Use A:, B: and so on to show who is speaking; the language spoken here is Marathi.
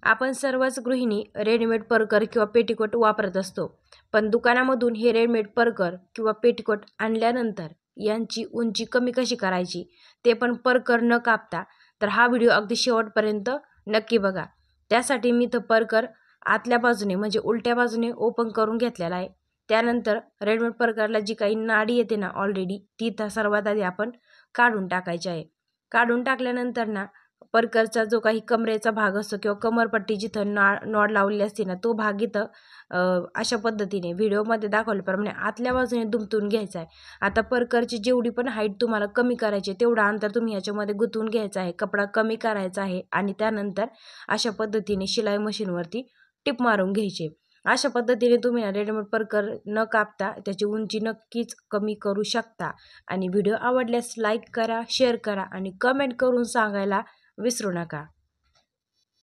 A: आपण सर्वच गृहिणी रेडीमेड परकर किंवा पेटीकोट वापरत असतो, पण दुकानामधून हे रेडीमेड परकर किंवा पेटीकोट आणल्यानंतर यांची उंची कमी कशी करायची ते पण परकर न कापता, तर हा व्हिडिओ अगदी शेवटपर्यंत नक्की बघा। त्यासाठी मी इथं परकर आतल्या बाजूने म्हणजे उलट्या बाजूने ओपन करून घेतलेला आहे। त्यानंतर रेडीमेड परकरला जी काही नाडी येते ना ऑलरेडी ती सर्वात आधी आपण काढून टाकायची आहे। काढून टाकल्यानंतर ना परकरचा जो काही कमरेचा भाग असतो किंवा कमरपट्टी जिथं नॉड लावलेली असते ना तो भाग इथं अशा पद्धतीने व्हिडिओमध्ये दाखवल्याप्रमाणे आतल्या बाजूने दुमटून घ्यायचा आहे। आता परकरची जेवढी पण हाईट तुम्हाला कमी करायची तेवढं अंतर तुम्ही याच्यामध्ये गुंतवून घ्यायचं आहे, कपडा कमी करायचा आहे आणि त्यानंतर अशा पद्धतीने शिलाई मशीनवरती टिप मारून घ्यायची। अशा पद्धतीने तुम्ही रेडीमेड परकर न कापता त्याची उंची नक्कीच कमी करू शकता। आणि व्हिडिओ आवडल्यास लाईक करा, शेअर करा आणि कमेंट करून सांगायला विसरू नका।